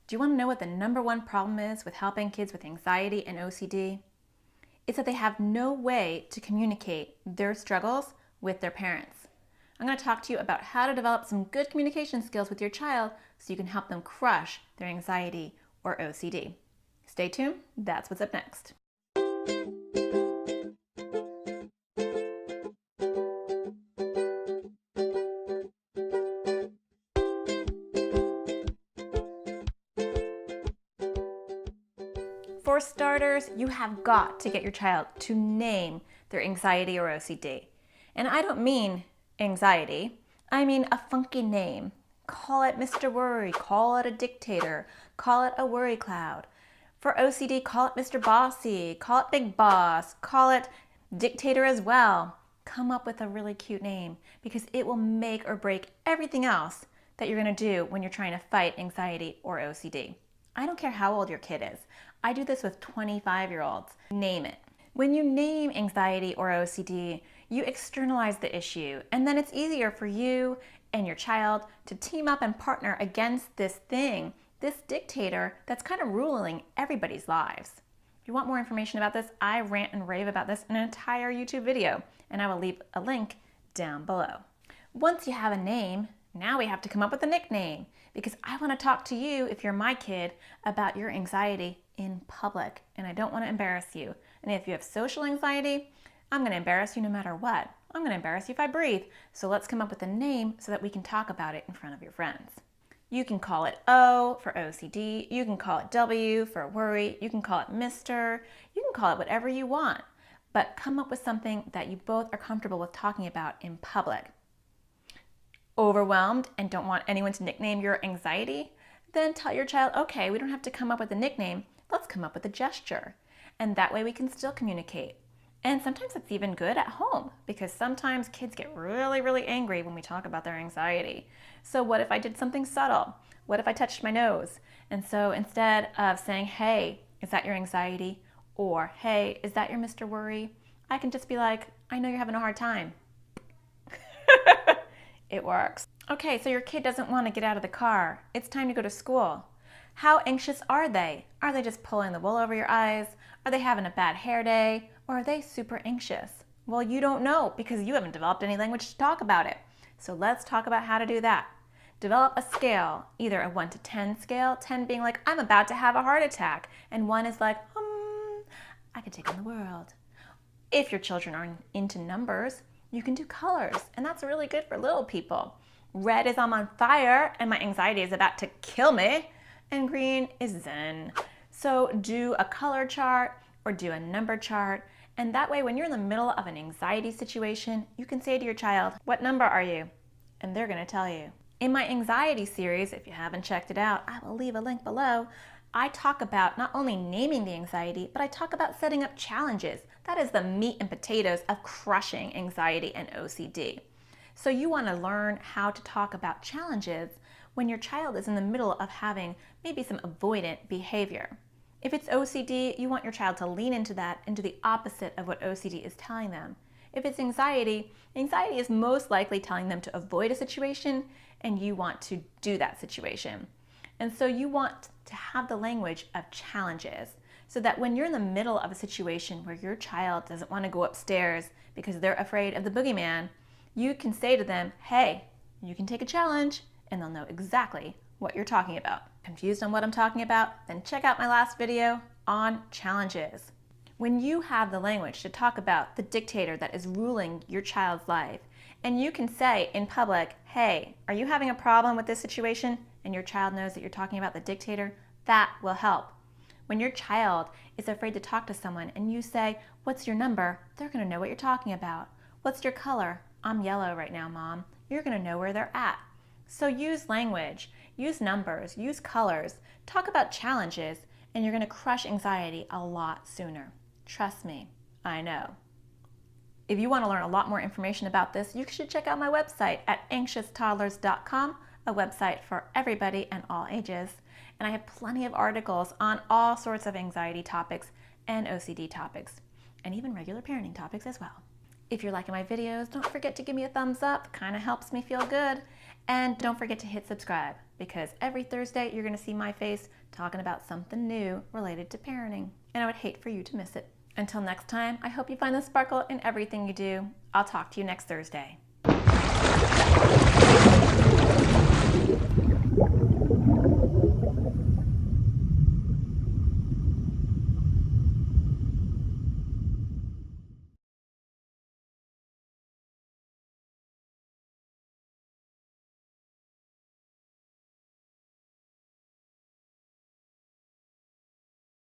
Do you want to know what the #1 problem is with helping kids with anxiety and OCD? It's that they have no way to communicate their struggles with their parents. I'm going to talk to you about how to develop some good communication skills with your child so you can help them crush their anxiety or OCD. Stay tuned, that's what's up next. For starters, you have got to get your child to name their anxiety or OCD. And I don't mean anxiety, I mean a funky name. Call it Mr. Worry, call it a dictator, call it a worry cloud. For OCD, call it Mr. Bossy, call it Big Boss, call it dictator as well. Come up with a really cute name because it will make or break everything else that you're going to do when you're trying to fight anxiety or OCD. I don't care how old your kid is. I do this with 25-year-olds. Name it. When you name anxiety or OCD, you externalize the issue, and then it's easier for you and your child to team up and partner against this thing, this dictator that's kind of ruling everybody's lives. If you want more information about this, I rant and rave about this in an entire YouTube video, and I will leave a link down below. Once you have a name, now we have to come up with a nickname, because I want to talk to you, if you're my kid, about your anxiety in public, and I don't want to embarrass you. And if you have social anxiety, I'm going to embarrass you no matter what. I'm going to embarrass you if I breathe. So let's come up with a name so that we can talk about it in front of your friends. You can call it O for OCD. You can call it W for worry. You can call it Mr. You can call it whatever you want, but come up with something that you both are comfortable with talking about in public. Overwhelmed and don't want anyone to nickname your anxiety? Then tell your child, okay, we don't have to come up with a nickname. Let's come up with a gesture. And that way we can still communicate. And sometimes it's even good at home because sometimes kids get really, really angry when we talk about their anxiety. So what if I did something subtle? What if I touched my nose? And so instead of saying, hey, is that your anxiety? Or, hey, is that your Mr. Worry? I can just be like, I know you're having a hard time. It works. Okay, so your kid doesn't want to get out of the car. It's time to go to school. How anxious are they? Are they just pulling the wool over your eyes? Are they having a bad hair day? Or are they super anxious? Well, you don't know because you haven't developed any language to talk about it. So let's talk about how to do that. Develop a scale, either a 1 to 10 scale, 10 being like, I'm about to have a heart attack, and 1 is like, I could take on the world. If your children are into numbers, you can do colors, and that's really good for little people. Red is I'm on fire and my anxiety is about to kill me, and green is zen. So do a color chart or do a number chart, and that way when you're in the middle of an anxiety situation, you can say to your child, what number are you? And they're going to tell you. In my anxiety series, if you haven't checked it out, I will leave a link below. I talk about not only naming the anxiety, but I talk about setting up challenges. That is the meat and potatoes of crushing anxiety and OCD. So you want to learn how to talk about challenges when your child is in the middle of having maybe some avoidant behavior. If it's OCD, you want your child to lean into that and do the opposite of what OCD is telling them. If it's anxiety, anxiety is most likely telling them to avoid a situation, and you want to do that situation. And so you want to have the language of challenges so that when you're in the middle of a situation where your child doesn't want to go upstairs because they're afraid of the boogeyman, you can say to them, hey, you can take a challenge, and they'll know exactly what you're talking about. Confused on what I'm talking about? Then check out my last video on challenges. When you have the language to talk about the dictator that is ruling your child's life, and you can say in public, hey, are you having a problem with this situation? And your child knows that you're talking about the dictator, that will help. When your child is afraid to talk to someone and you say, what's your number? They're going to know what you're talking about. What's your color? I'm yellow right now, Mom. You're going to know where they're at. So use language, use numbers, use colors, talk about challenges, and you're going to crush anxiety a lot sooner. Trust me, I know. If you want to learn a lot more information about this, you should check out my website at anxioustoddlers.com, a website for everybody and all ages. And I have plenty of articles on all sorts of anxiety topics and OCD topics, and even regular parenting topics as well. If you're liking my videos, don't forget to give me a thumbs up. Kind of helps me feel good. And don't forget to hit subscribe. because every Thursday you're going to see my face talking about something new related to parenting, and I would hate for you to miss it. Until next time, I hope you find the sparkle in everything you do. I'll talk to you next Thursday.